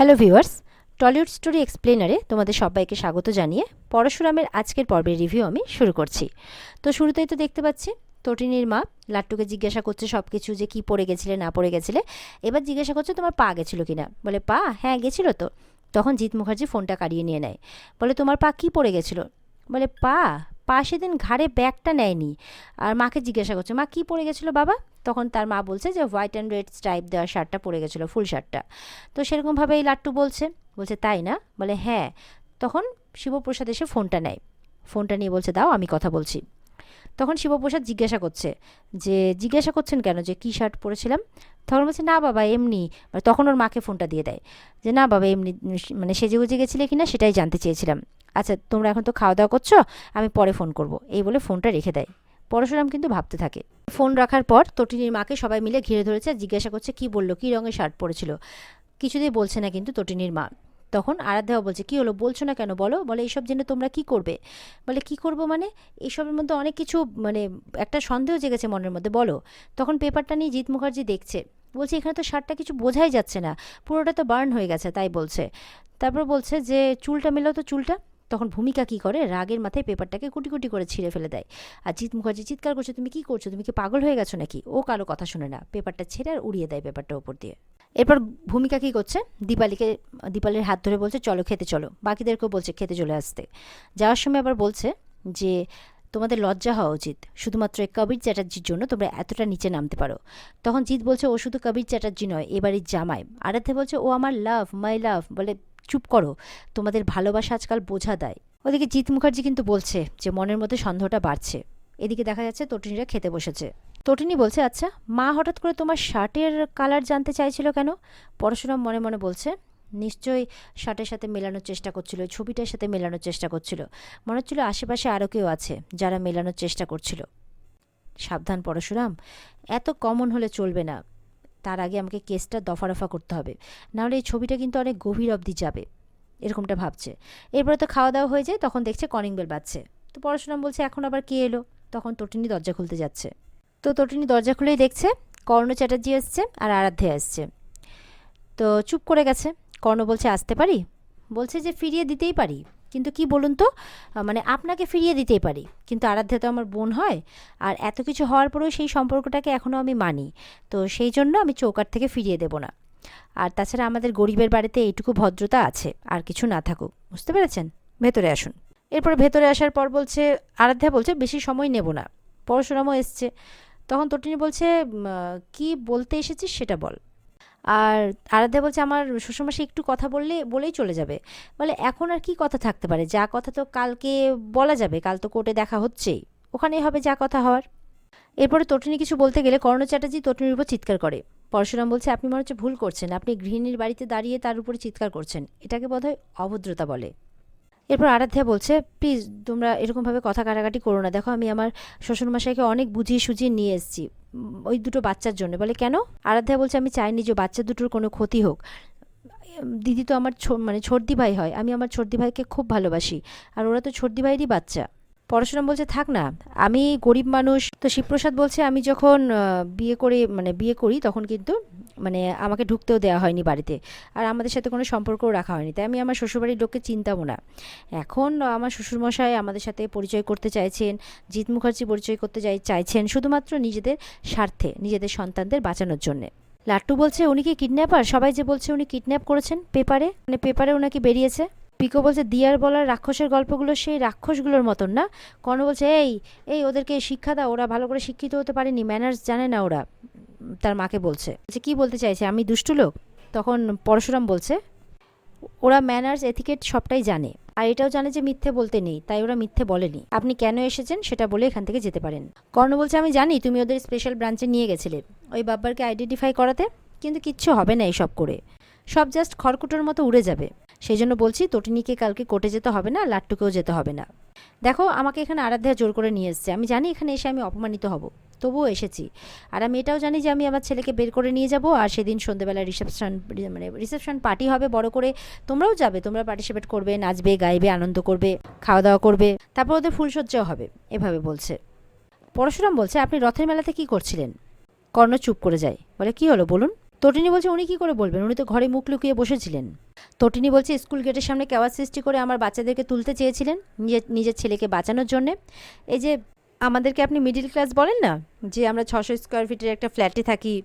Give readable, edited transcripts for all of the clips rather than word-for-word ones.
Hello viewers, Tollywood story এক্সপ্লেনারে তোমাদের সবাইকে স্বাগত জানিয়ে পরশুরামের আজকের পর্বের রিভিউ আমি শুরু করছি। তো শুরুতেই তো দেখতে পাচ্ছি তটিনীর মা লাট্টুকে জিজ্ঞাসা করছে সব কিছু, যে কি পড়ে গেছিলে না পড়ে গেছিলে। এবার জিজ্ঞাসা করছে তোমার পা গেছিলো কিনা। বলে পা, হ্যাঁ গেছিলো তো। তখন জিৎ মুখার্জি ফোনটা কাড়িয়ে নিয়ে নেয়। বলে তোমার পা কি পড়ে গেছিলো। বলে পা পা সেদিন ঘাড়ে ব্যাগটা নেয়নি। আর মাকে জিজ্ঞাসা করছে মা কি পড়ে গেছিলো বাবা। তখন তার মা বলছে যে হোয়াইট অ্যান্ড রেড স্ট্রাইপ দেওয়া শার্টটা পরে গেছিলো, ফুল শার্টটা। তো সেরকমভাবেই লাট্টু বলছে তাই না। বলে হ্যাঁ। তখন শিবপ্রসাদ এসে ফোনটা নেয়, ফোনটা নিয়ে বলছে দাও আমি কথা বলছি। তখন শিবপ্রসাদ জিজ্ঞাসা করছেন কেন যে কী শার্ট পরেছিলাম। তখন বলছে না বাবা এমনি। তখন ওর মাকে ফোনটা দিয়ে দেয় যে না বাবা এমনি, মানে সেজেগুজে গেছিলে কিনা সেটাই জানতে চেয়েছিলাম। আচ্ছা তোমরা এখন তো খাওয়া দাওয়া করছো, আমি পরে ফোন করব, এই বলে ফোনটা রেখে দেয়। পরশুরাম কিন্তু ভাবতে থাকে। ফোন রাখার পর তটিনীর মাকে সবাই মিলে ঘিরে ধরেছে আর জিজ্ঞাসা করছে কি বললো, কী রঙের শার্ট পরেছিল। কিছুতেই বলছে না কিন্তু তটিনীর মা। তখন আরাধ্যাও বলছে কী হলো বলছো না কেন, বলো। বলে এইসব জেনে তোমরা কি করবে। বলে কি করব মানে, এইসবের মধ্যে অনেক কিছু, মানে একটা সন্দেহ জেগেছে মনের মধ্যে, বলো। তখন পেপারটা নিয়ে জিৎ মুখার্জি দেখছে, বলছে এখানে তো শার্টটা কিছু বোঝাই যাচ্ছে না, পুরোটা তো বার্ন হয়ে গেছে, তাই বলছে। তারপর বলছে যে চুলটা মেলাও তো চুলটা। তখন ভূমিকা কি করে, রাগের মাথায় পেপারটাকে কুটি কুটি করে ছিঁড়ে ফেলে দেয়। আর জিৎ মুখার্জি চিৎকার করছে তুমি কি করছো, তুমি কি পাগল হয়ে গেছো নাকি। ও কারো কথা শুনে না, পেপারটা ছেড়ে আর উড়িয়ে দেয় পেপারটা ওপর দিয়ে। এরপর ভূমিকা কী করছে, দীপালির হাত ধরে বলছে চলো খেতে চলো, বাকিদেরকেও বলছে খেতে চলে আসতে। যাওয়ার সময় আবার বলছে যে তোমাদের লজ্জা হওয়া উচিত, শুধুমাত্র কবির চ্যাটার্জির জন্য তোমরা এতটা নিচে নামতে পারো। তখন জিৎ বলছে ও শুধু কবির চ্যাটার্জি নয়, এবারই জামাই। আরাধ্যা বলছে ও আমার লাভ, মাই লাভ। বলে চুপ করো, তোমাদের ভালোবাসা আজকাল বোঝা দেয়। ওদিকে জিৎ মুখার্জি কিন্তু বলছে যে মনের মধ্যে সন্দেহটা বাড়ছে। এদিকে দেখা যাচ্ছে তটিনীরা খেতে বসেছে। তটিনী বলছে আচ্ছা মা হঠাৎ করে তোমার শার্টের কালার জানতে চাইছিল কেন। পরশুরাম মনে মনে বলছে নিশ্চয়ই শার্টের সাথে মেলানোর চেষ্টা করছিল, ছবিটার সাথে মেলানোর চেষ্টা করছিল। মনে হচ্ছিল আশেপাশে আরও কেউ আছে যারা মেলানোর চেষ্টা করছিল। সাবধান পরশুরাম, এত কমন হলে চলবে না, তার আগে আমাকে কেসটা দফা করতে হবে, নাহলে এই ছবিটা কিন্তু অনেক গভীর অবধি যাবে, এরকমটা ভাবছে। এরপরে তো খাওয়া দাওয়া হয়ে যায়, তখন দেখছে কলিং বেল বাজছে। তো পরশুরাম বলছে এখন আবার কে এলো। তখন তটিনী দরজা খুলতে যাচ্ছে। তো তটিনী দরজা খুলেই দেখছে কর্ণ চ্যাটার্জি এসছে আর আরাধ্যা এসছে। তো চুপ করে গেছে। কর্ণ বলছে আসতে পারি। বলছে যে ফিরিয়ে দিতেই পারি, কিন্তু কি বলুন তো, মানে আপনাকে ফিরিয়ে দিতেই পারি, কিন্তু আরাধ্যা তো আমার বোন হয়, আর এত কিছু হওয়ার পরেও সেই সম্পর্কটাকে এখনও আমি মানি, তো সেই জন্য আমি চৌকাঠ থেকে ফিরিয়ে দেব না। আর তাছাড়া আমাদের গরিবের বাড়িতে এইটুকু ভদ্রতা আছে, আর কিছু না থাকুক, বুঝতে পেরেছেন, ভেতরে আসুন। এরপর ভেতরে আসার পর বলছে আরাধ্যা বলছে বেশি সময় নেব না। পরশুরামও এসছে। তখন তটিনী বলছে কি বলতে এসেছিস সেটা বল। আর আরাধ্যা বলছে আমার শ্বশুরমশাই একটু কথা বলেই চলে যাবে। বলে এখন আর কি কথা থাকতে পারে, যা কথা তো কালকে বলা যাবে, কাল তো কোর্টে দেখা হচ্ছেই, ওখানেই হবে যা কথা হওয়ার। এরপরে তটিনী কিছু বলতে গেলে কর্ণ চ্যাটার্জি তটিনীর উপর চিৎকার করে। পরশুরাম বলছে আপনি মনে হচ্ছে ভুল করছেন, আপনি গৃহিণীর বাড়িতে দাঁড়িয়ে তার উপরে চিৎকার করছেন, এটাকে বোধহয় অভদ্রতা বলে। এরপর আরাধ্যা বলছে প্লিজ তোমরা এরকমভাবে কথা কাটাকাটি করো না, দেখো আমি আমার শ্বশুরমশাইকে অনেক বুঝিয়ে সুঝিয়ে নিয়ে এসেছি ওই দুটো বাচ্চার জন্য। বলে কেন। আরাধ্যা বলছে আমি চাইনি যে বাচ্চা দুটোর কোনো ক্ষতি হোক, দিদি তো আমার মানে ছর্দি ভাই হয়, আমি আমার ছর্দি ভাইকে খুব ভালোবাসি, আর ওরা তো ছর্দি ভাইয়েরই বাচ্চা। পরশুরাম বলছে থাক না, আমি গরিব মানুষ। তো শিবপ্রসাদ বলছে আমি যখন বিয়ে করি তখন কিন্তু আমাকে ঢুকতেও দেওয়া হয়নি বাড়িতে, আর আমাদের সাথে কোনো সম্পর্কও রাখা হয়নি, তাই আমি আমার শ্বশুরবাড়ির লোককে চিনতামও না। এখন আমার শ্বশুরমশাই আমাদের সাথে পরিচয় করতে চাইছেন, জিৎ মুখার্জি পরিচয় করতে চাইছেন শুধুমাত্র নিজেদের স্বার্থে, নিজেদের সন্তানদের বাঁচানোর জন্যে। লাট্টু বলছে উনি কি কিডন্যাপার, সবাই যে বলছে উনি কিডন্যাপ করেছেন, পেপারে ওনাকে বেরিয়েছে। পিকো বলছে দিয়ার বলার রাক্ষসের গল্পগুলো সেই রাক্ষসগুলোর মতন না। কর্ণ বলছে এই ওদেরকে শিক্ষা দাও, ওরা ভালো করে শিক্ষিত হতে পারেনি, ম্যানার্স জানে না ওরা। তার মাকে বলছে কি বলতে চাইছে, আমি দুষ্টু লোক। তখন পরশুরাম বলছে ওরা ম্যানার্স এথিকেট সবটাই জানে, আর এটাও জানে যে মিথ্যে বলতে নেই, তাই ওরা মিথ্যে বলেনি। আপনি কেন এসেছেন সেটা বলে এখান থেকে যেতে পারেন। কর্ণ বলছে আমি জানি তুমি ওদের স্পেশাল ব্রাঞ্চে নিয়ে গেছিলে ওই বাব্বারকে আইডেন্টিফাই করাতে, কিন্তু কিচ্ছু হবে না এইসব করে, সব জাস্ট খড়কুটোর মতো উড়ে যাবে। সেই জন্য বলছি তটিনীকে কালকে কোর্টে যেতে হবে না, লাট্টুকেও যেতে হবে না। দেখো আমাকে এখানে আরাধ্যা জোর করে নিয়ে এসছে, আমি জানি এখানে এসে আমি অপমানিত হব, তবুও এসেছি। আর আমি এটাও জানি যে আমি আমার ছেলেকে বের করে নিয়ে যাব, আর সেদিন সন্ধ্যেবেলা রিসেপশন পার্টি হবে বড় করে, তোমরাও যাবে, তোমরা পার্টিসিপেট করবে, নাচবে গাইবে আনন্দ করবে, খাওয়া দাওয়া করবে, তারপর ওদের ফুলসজ্জাও হবে, এভাবে বলছে। পরশুরাম বলছে আপনি রথের মেলাতে কি করছিলেন। কর্ণ চুপ করে যায়, বলে কি হলো বলুন। তটিনী বলছে উনি কি করে বলবেন, উনি তো ঘরে মুখ লুকিয়ে বসেছিলেন। তটিনী বলছে স্কুল গেটের সামনে কেওয়াজ সৃষ্টি করে আমার বাচ্চাদেরকে তুলতে চেয়েছিলেন নিজের ছেলেকে বাঁচানোর জন্যে। এই যে আমাদেরকে আপনি মিডিল ক্লাস বলেন না, যে আমরা 600 স্কোয়ার ফিটের একটা ফ্ল্যাটে থাকি,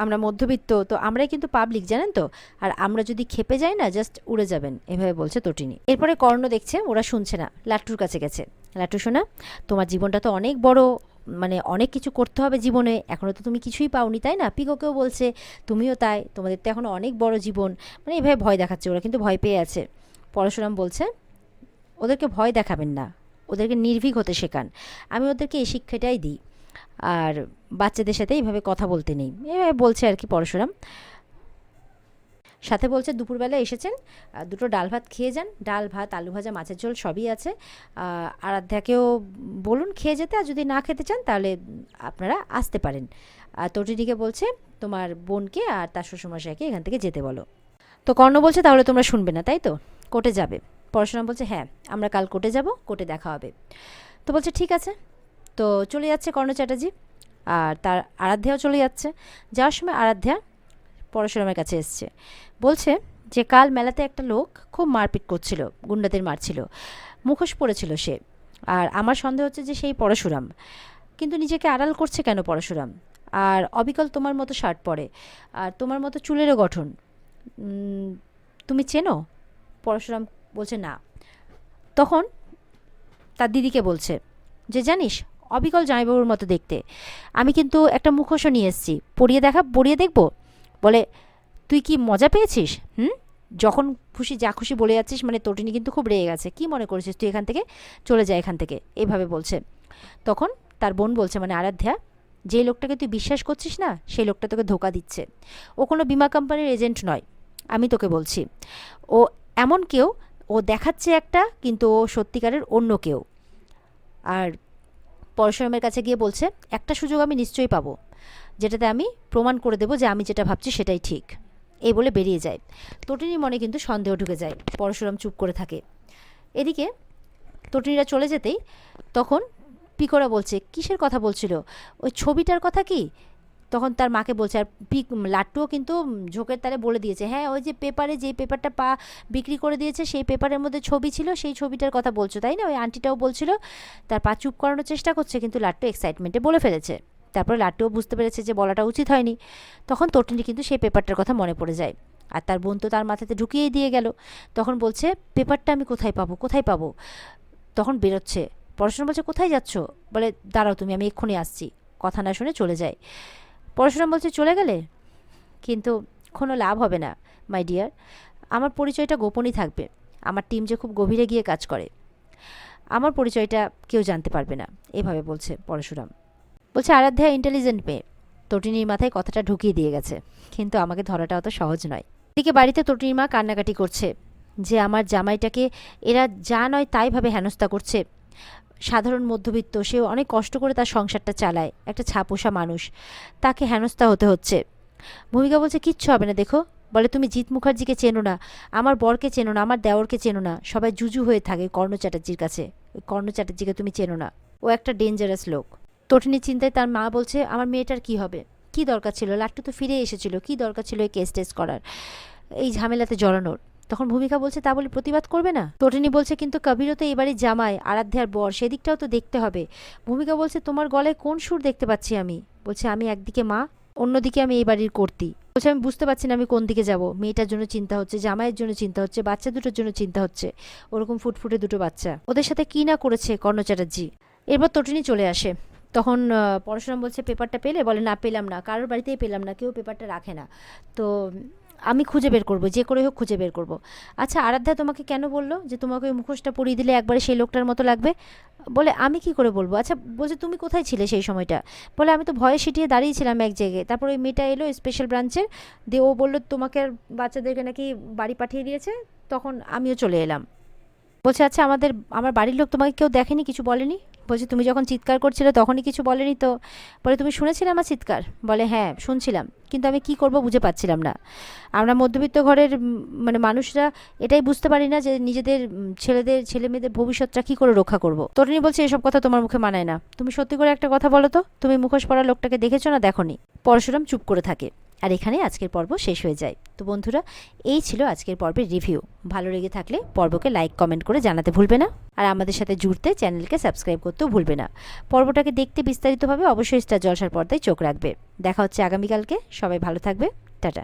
আমরা মধ্যবিত্ত, তো আমরাই কিন্তু পাবলিক, জানেন তো, আর আমরা যদি খেপে যাই না জাস্ট উড়ে যাবেন, এভাবে বলছে তটিনী। এরপরে কর্ণ দেখছে ওরা শুনছে না, লাট্টুর কাছে গেছে। লাট্টু শোনা, তোমার জীবনটা তো অনেক বড়, মানে অনেক কিছু করতে হবে জীবনে, এখনও তো তুমি কিছুই পাওনি, তাই না? পিকোকেও বলছে তুমিও তাই, তোমাদের তো এখনও অনেক বড় জীবন, মানে এভাবে ভয় দেখাচ্ছে। ওরা কিন্তু ভয় পেয়ে আছে। পরশুরাম বলছে ওদেরকে ভয় দেখাবেন না, ওদেরকে নির্ভীক হতে শেখান, আমি ওদেরকে এই শিক্ষাটাই দিই, আর বাচ্চাদের সাথে এইভাবে কথা বলতে নেই, এভাবে বলছে আর কি পরশুরাম। সাথে বলছে দুপুরবেলা এসেছেন, দুটো ডাল ভাত খেয়ে যান, ডাল ভাত আলু ভাজা মাছের ঝোল সবই আছে, আরাধ্যাকেও বলুন খেয়ে যেতে, আর যদি না খেতে চান তাহলে আপনারা আসতে পারেন। আর তটিনীকে বলছে তোমার বোনকে আর তার শ্বশুরমশাইকে এখান থেকে যেতে বলো। তো কর্ণ বলছে তাহলে তোমরা শুনবে না, তাই তো, কোর্টে যাবে? পরশুরাম বলছে হ্যাঁ, আমরা কাল কোর্টে যাব, কোর্টে দেখা হবে। তো বলছে ঠিক আছে। তো চলে যাচ্ছে কর্ণ চ্যাটার্জি, আর তার আরাধ্যাও চলে যাচ্ছে। যাওয়ার সময় আরাধ্যা পরশুরামের কাছে এসছে, বলছে যে কাল মেলাতে একটা লোক খুব মারপিট করছিল, গুন্ডাদের মারছিল, মুখোশ পড়েছিল সে, আর আমার সন্দেহ হচ্ছে যে সেই পরশুরাম। কিন্তু নিজেকে আড়াল করছে কেন পরশুরাম? আর অবিকল তোমার মতো শার্ট পরে, আর তোমার মতো চুলেরও গঠন, তুমি চেনো? পরশুরাম বলছে না। তখন তার দিদিকে বলছে যে জানিস, অবিকল জামাইবাবুর মতো দেখতে, আমি কিন্তু একটা মুখোশও নিয়ে এসেছি, পরিয়ে দেখবো। বলে তুই কি মজা পেয়েছিস? যখন খুশি যা খুশি বলে যাচ্ছিস, মানে তটিনী কিন্তু খুব রেগে গেছে, কি মনে করেছিস তুই এখান থেকে, চলে যায় এখান থেকে, এভাবে বলছে। তখন তার বোন বলছে, মানে আরাধ্যা, যে লোকটাকে তুই বিশ্বাস করছিস না, সেই লোকটা তোকে ধোকা দিচ্ছে, ও কোনো বিমা কোম্পানির এজেন্ট নয়, আমি তোকে বলছি, ও এমন কেউ, ও দেখাচ্ছে একটা কিন্তু ও সত্যিকারের অন্য কেউ। আর পরশুরামের কাছে গিয়ে বলছে একটা সুযোগ আমি নিশ্চয়ই পাবো, যেটাতে আমি প্রমাণ করে দেবো যে আমি যেটা ভাবছি সেটাই ঠিক, এই বলে বেরিয়ে যায়। তটিনীর মনে কিন্তু সন্দেহ ঢুকে যায়, পরশুরাম চুপ করে থাকে। এদিকে তটিনীরা চলে যেতেই তখন পিকোরা বলছে কিসের কথা বলছিল, ওই ছবিটার কথা কি? তখন তার মাকে বলছে, আর লাট্টুও কিন্তু ঝোঁকের তালে বলে দিয়েছে, হ্যাঁ ওই যে পেপারে যে পেপারটা বিক্রি করে দিয়েছে সেই পেপারের মধ্যে ছবি ছিল, সেই ছবিটার কথা বলছো তাই না? ওই আন্টিটাও বলছিল। তার পা চুপ করানোর চেষ্টা করছে, কিন্তু লাট্টু এক্সাইটমেন্টে বলে ফেলেছে। তারপরে লাট্টুও বুঝতে পেরেছে যে বলাটা উচিত হয়নি। তখন তটিনী কিন্তু সেই পেপারটার কথা মনে পড়ে যায়, আর তার বোন তো তার মাথাতে ঢুকিয়েই দিয়ে গেল। তখন বলছে পেপারটা আমি কোথায় পাবো, কোথায় পাবো? তখন বেরোচ্ছে। পরশুরাম বলছে কোথায় যাচ্ছ? বলে দাঁড়াও তুমি, আমি এক্ষুনি আসছি। কথা না শুনে চলে যায়। পরশুরাম বলছে চলে গেলে কিন্তু কোনো লাভ হবে না মাই ডিয়ার, আমার পরিচয়টা গোপনই থাকবে, আমার টিম যে খুব গভীরে গিয়ে কাজ করে, আমার পরিচয়টা কেউ জানতে পারবে না, এভাবে বলছে পরশুরাম। বলছে আরাধ্যা ইন্টেলিজেন্ট মেয়ে, তটিনীর মাথায় কথাটা ঢুকিয়ে দিয়ে গেছে, কিন্তু আমাকে ধরাটা অত সহজ নয়। এদিকে বাড়িতে তটিনীর মা কান্নাকাটি করছে যে আমার জামাইটাকে এরা যা নয় তাই ভাবে হেনস্থা করছে, সাধারণ মধ্যবিত্ত, সেও অনেক কষ্ট করে তার সংসারটা চালায়, একটা ছাপোষা মানুষ, তাকে হেনস্থা হতে হচ্ছে। ভূমিকা বলছে কিচ্ছু হবে না, দেখো, বলে তুমি জিৎ মুখার্জিকে চেনো না, আমার বরকে চেনো না, আমার দেওরকে চেনো না, সবাই জুজু হয়ে থাকে কর্ণ চ্যাটার্জির কাছে, ওই কর্ণ চ্যাটার্জিকে তুমি চেনো না, ও একটা ডেঞ্জারাস লোক। তটিনীর চিন্তায় তার মা বলছে আমার মেয়েটার কি হবে, কি দরকার ছিল, লাট্টু তো ফিরে এসেছিল, কি দরকার ছিল এই কেস টেস্ট করার, এই ঝামেলাতে জড়ানোর। তখন ভূমিকা বলছে তা বলে প্রতিবাদ করবে না? তটিনী বলছে কিন্তু কবিরও তো এবারে জামাই, আরাধ্যার বর, সেদিকটাও তো দেখতে হবে। ভূমিকা বলছে তোমার গলায় কোন সুর দেখতে পাচ্ছি আমি? বলছে আমি একদিকে মা, অন্যদিকে আমি এই বাড়ির কর্ত্রী। বলছে আমি বুঝতে পারছি না আমি কোন দিকে যাব, মেয়েটার জন্য চিন্তা হচ্ছে, জামাইয়ের জন্য চিন্তা হচ্ছে, বাচ্চা দুটোর জন্য চিন্তা হচ্ছে, ওরকম ফুটফুটে দুটো বাচ্চা, ওদের সাথে কি না করেছে কর্ণ চ্যাটার্জি। এরপর তটিনী চলে আসে। তখন পরশুরাম বলছে পেপারটা পেলে? বলে না পেলাম না, কারোর বাড়িতেই পেলাম না, কেউ পেপারটা রাখে না, তো আমি খুঁজে বের করবো, যে করে হোক খুঁজে বের করবো। আচ্ছা আরাধ্যা তোমাকে কেন বললো যে তোমাকে ওই মুখোশটা পরিয়ে দিলে একবারে সেই লোকটার মতো লাগবে? বলে আমি কি করে বলবো। আচ্ছা বলছে তুমি কোথায় ছিলে সেই সময়টা? বলে আমি তো ভয়ে সিটিয়ে দাঁড়িয়েছিলাম এক জায়গায়, তারপর ওই মেয়েটা এলো স্পেশাল ব্রাঞ্চের, দিয়ে ও বললো তোমাকে আর বাচ্চাদেরকে নাকি বাড়ি পাঠিয়ে দিয়েছে, তখন আমিও চলে এলাম। বলছে আচ্ছা আমার বাড়ির লোক তোমাকে কেউ দেখেনি, কিছু বলেনি? বলছে তুমি যখন চিৎকার করছিলে তখনই কিছু বলেনি তো? বলে তুমি শুনেছিলে আমার চিৎকার? বলে হ্যাঁ শুনছিলাম, কিন্তু আমি কি করব বুঝে পাচ্ছিলাম না। আমরা মধ্যবিত্ত ঘরের মানে মানুষরা এটাই বুঝতে পারি না যে নিজেদের ছেলে মেয়েদের ভবিষ্যৎটা কী করে রক্ষা করব। তরুণী বলছে এসব কথা তোমার মুখে মানায় না, তুমি সত্যি করে একটা কথা বলো তো, তুমি মুখোশ পরা লোকটাকে দেখেছো না দেখোনি? পরশুরাম চুপ করে থাকে। আর এখানে আজকের পর্ব শেষ হয়ে যায়। তো বন্ধুরা, এই ছিল আজকের পর্বের রিভিউ। ভালো লেগে থাকলে পর্বকে লাইক কমেন্ট করে জানাতে ভুলবে না, আর আমাদের সাথে জুড়তে চ্যানেলকে সাবস্ক্রাইব করতেও ভুলবে না। পর্বটাকে দেখতে বিস্তারিতভাবে অবশ্যই স্টার জলসার পর্দায় চোখ রাখবে। দেখা হচ্ছে আগামীকালকে। সবাই ভালো থাকবে। টাটা।